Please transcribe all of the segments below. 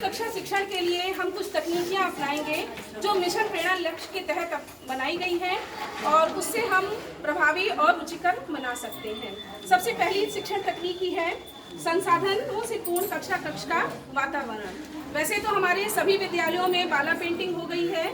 कक्षा शिक्षण के लिए हम कुछ तकनीकियां अपनाएंगे जो मिशन प्रेरणा लक्ष्य के तहत बनाई गई हैं और उससे हम प्रभावी और रुचिकर बना सकते हैं। सबसे पहली शिक्षण तकनीकी है संसाधनों से पूर्ण कक्ष का वातावरण। वैसे तो हमारे सभी विद्यालयों में बाला पेंटिंग हो गई है,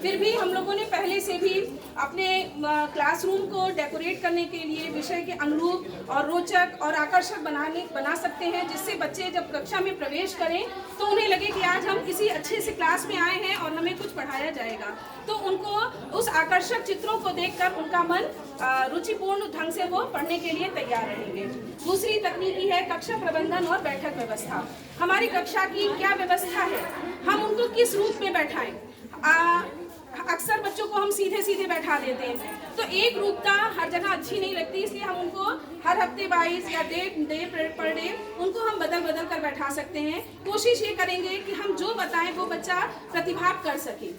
फिर भी हम लोगों ने पहले से भी अपने क्लासरूम को डेकोरेट करने के लिए विषय के अनुरूप और रोचक और आकर्षक बना सकते हैं, जिससे बच्चे जब कक्षा में प्रवेश करें तो उन्हें लगे कि आज हम किसी अच्छे से क्लास में आए हैं और हमें कुछ पढ़ाया जाएगा। तो उनको उस आकर्षक चित्रों को देखकर उनका मन रुचिपूर्ण ढंग से वो पढ़ने के लिए तैयार रहेंगे। दूसरी तकनीकी है कक्षा प्रबंधन और बैठक व्यवस्था। हमारी कक्षा की क्या व्यवस्था है, हम उनको किस रूप में बैठाएं। अक्सर बच्चों को हम सीधे सीधे बैठा देते हैं, तो एक रूपता हर जगह अच्छी नहीं लगती, इसलिए हम उनको हर हफ्ते वाइज या डे पर डे उनको हम बदल कर बैठा सकते हैं। कोशिश ये करेंगे कि हम जो बताएं वो बच्चा प्रतिभाग कर सके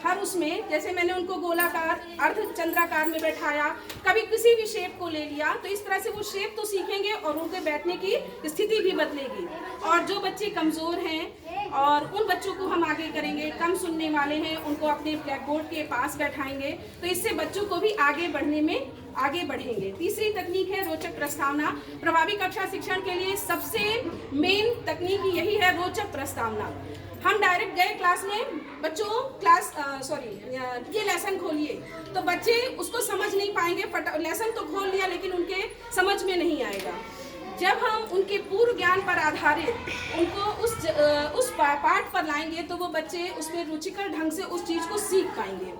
हर उसमें। जैसे मैंने उनको गोलाकार, अर्ध चंद्राकार में बैठाया, कभी किसी भी शेप को ले लिया, तो इस तरह से वो शेप तो सीखेंगे और उनके बैठने की स्थिति भी बदलेगी। और जो बच्चे कमज़ोर हैं और उन बच्चों को हम आगे करेंगे, कम सुनने वाले हैं, उनको अपने ब्लैक बोर्ड के पास बैठाएंगे, तो इससे बच्चों को भी आगे बढ़ने में आगे बढ़ेंगे। तीसरी तकनीक है रोचक प्रस्तावना। प्रभावी कक्षा शिक्षण के लिए सबसे मेन तकनीक यही है, रोचक प्रस्तावना। हम डायरेक्ट गए क्लास में, बच्चों ये लेसन खोलिए, तो बच्चे उसको समझ नहीं पाएंगे। लेसन तो खोल लिया लेकिन उनके समझ में नहीं आएगा। जब हम उनके पूर्व ज्ञान पर आधारित उनको उस पाठ पर लाएंगे तो वो बच्चे उसमें रुचिकर ढंग से उस चीज़ को सीख पाएंगे।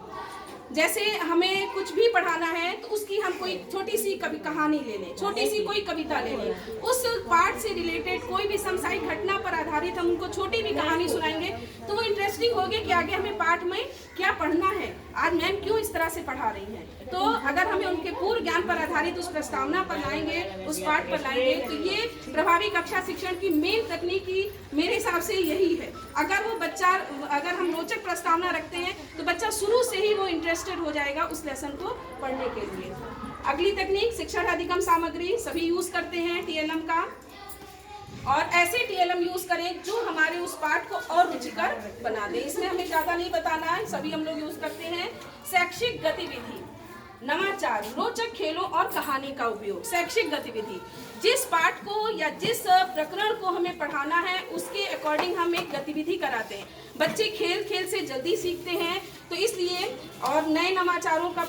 जैसे हमें कुछ भी पढ़ाना है तो उसकी हम कोई छोटी सी कहानी ले लें, छोटी सी कोई कविता ले लें, उस पाठ से रिलेटेड कोई भी समसामयिक घटना पर आधारित हम उनको छोटी भी कहानी सुनाएंगे तो वो इंटरेस्टिंग होगी कि आगे हमें पाठ में क्या पढ़ना है, आज मैम क्यों इस तरह से पढ़ा रही हैं। तो अगर हमें उनके पूर्व ज्ञान पर आधारित उस प्रस्तावना पर लाएंगे, उस पाठ पर लाएंगे, तो ये प्रभावी कक्षा शिक्षण की मेन तकनीकी मेरे हिसाब से यही है। अगर हम रोचक प्रस्तावना रखते हैं तो बच्चा शुरू से ही वो इंटरेस्टेड हो जाएगा उस लेसन को पढ़ने के लिए। अगली तकनीक शिक्षण अधिगम सामग्री, सभी यूज करते हैं TLM का, और ऐसे TLM यूज करें जो हमारे उस पाठ को और रुचिकर बना दे। इसमें हमें ज्यादा नहीं बताना है, सभी हम लोग यूज करते हैं। शैक्षिक गतिविधि, नवाचार, रोचक खेलों और कहानी का उपयोग। शैक्षिक गतिविधि, जिस पाठ को या जिस प्रकरण को हमें पढ़ाना है उसके अकॉर्डिंग हम एक गतिविधि कराते हैं। बच्चे खेल से जल्दी सीखते हैं, तो इसलिए और नए नवाचारों का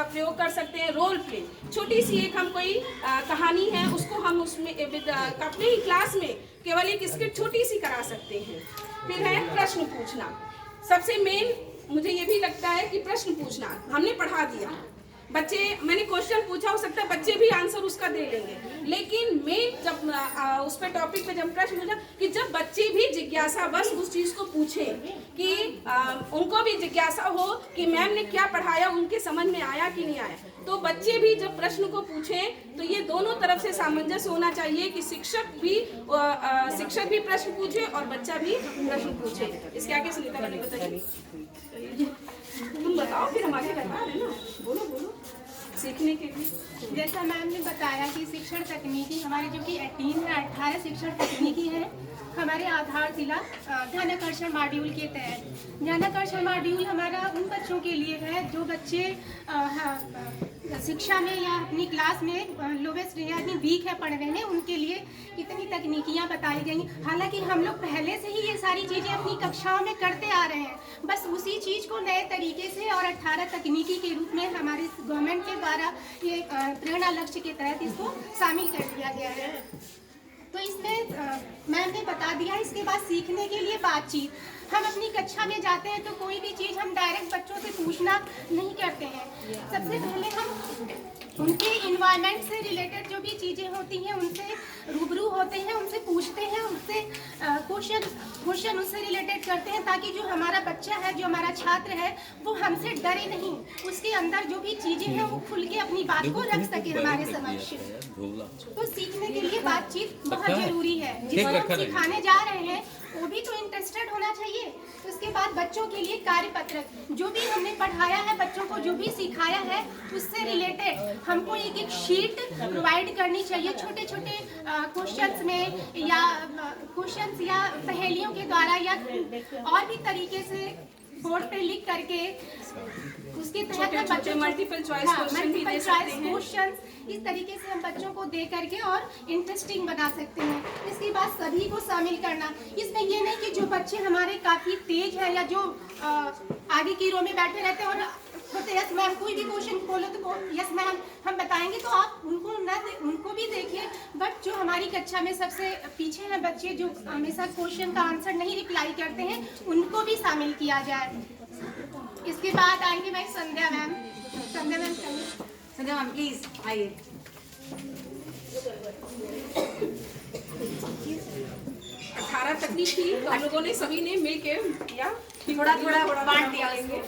प्रयोग कर सकते हैं। रोल प्ले, छोटी सी एक हम कोई कहानी है उसको हम उसमें अपने ही क्लास में केवल एक स्किट छोटी सी करा सकते हैं। फिर है प्रश्न पूछना। सबसे मेन मुझे ये भी लगता है कि प्रश्न पूछना, हमने पढ़ा दिया, मैंने क्वेश्चन पूछा, हो सकता है बच्चे भी आंसर उसका दे लेंगे, लेकिन मेन जब उस पर टॉपिक पे जब प्रश्न पूछा कि जब बच्चे भी जिज्ञासा बस उस चीज़ को पूछें कि उनको भी जिज्ञासा हो कि मैम ने क्या पढ़ाया, उनके समझ में आया कि नहीं आया, तो बच्चे भी जब प्रश्न को पूछें तो ये दोनों तरफ से सामंजस्य होना चाहिए कि शिक्षक भी प्रश्न पूछे और बच्चा भी प्रश्न पूछे। इसके आगे सुनीता जी बताइए। तुम बताओ, फिर हम आगे बता रहे हैं ना, बोलो सीखने के लिए। जैसा मैम ने बताया कि शिक्षण तकनीकी हमारे जो कि 18 शिक्षण तकनीकी है हमारे आधारशिला ध्यानाकर्षण मॉड्यूल के तहत। ध्यानाकर्षण मॉड्यूल हमारा उन बच्चों के लिए है जो बच्चे शिक्षा में या अपनी क्लास में लोवेस्ट यानी वीक है पढ़ रहे हैं, उनके लिए इतनी तकनीकियाँ बताई गई। हालांकि हम लोग पहले से ही ये सारी चीज़ें अपनी कक्षाओं में करते आ रहे हैं, बस उसी चीज़ को नए तरीके से और 18 तकनीकी के रूप में हमारे गवर्नमेंट के द्वारा ये प्रेरणा लक्ष्य के तहत इसको शामिल कर दिया गया है। तो इसमें मैम ने बता दिया। इसके बाद सीखने के लिए बातचीत, हम अपनी कक्षा में जाते हैं तो कोई भी चीज़ हम डायरेक्ट बच्चों से पूछना नहीं करते हैं। सबसे पहले हम उनके इन्वायरमेंट से रिलेटेड जो भी चीज़ें होती हैं उनसे रूबरू होते हैं, उनसे पूछते हैं, उनसे क्वेश्चन उससे रिलेटेड करते हैं, ताकि जो हमारा बच्चा है, जो हमारा छात्र है, वो हमसे डरे नहीं, उसके अंदर जो भी चीज़ें हैं वो खुल के अपनी बात को रख सके हमारे समक्ष। तो सीखने के लिए बातचीत बहुत जरूरी है। जिसको हम सिखाने जा रहे हैं वो भी तो इंटरेस्टेड होना चाहिए। उसके बाद बच्चों के लिए कार्यपत्र, जो भी हमने पढ़ाया है, बच्चों को जो भी सिखाया है उससे रिलेटेड हमको एक एक शीट प्रोवाइड करनी चाहिए, छोटे छोटे क्वेश्चंस में या क्वेश्चंस या पहेलियों के द्वारा या और भी तरीके से बोर्ड पे लिख करके उसके तहत हम बच्चों मल्टीपल चॉइस क्वेश्चन भी दे सकते हैं। क्वेश्चन इस तरीके से हम बच्चों को दे करके और इंटरेस्टिंग बना सकते हैं। इसके बाद सभी को शामिल करना, इसमें ये नहीं कि जो बच्चे हमारे काफ़ी तेज है या जो आगे की रो में बैठे रहते हैं और बोलते यस मैम, कोई भी क्वेश्चन बोलो तो यस मैम हम बताएंगे, तो आप उनको भी देखिए। बट जो हमारी कक्षा में सबसे पीछे हैं बच्चे, जो हमेशा क्वेश्चन का आंसर नहीं रिप्लाई करते हैं, उनको भी शामिल किया जाए। इसके बाद आएंगे मैं संध्या मैम। संध्या मैम प्लीज आइए। 18 तकनीक थी, तो हम लोगों ने सभी ने मिल के या थोड़ा बांट दिया उसको।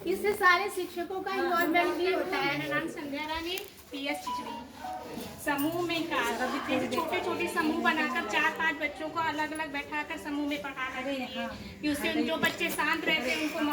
इससे सारे शिक्षकों का इन्वॉल्वमेंट भी होता है। मेरा नाम संध्या रानी, PS चिचड़ी। समूह में जैसे छोटे छोटे समूह बनाकर 4-5 बच्चों को अलग अलग बैठाकर समूह में पढ़ाना चाहिए कि उससे जो बच्चे शांत रहते हैं उनको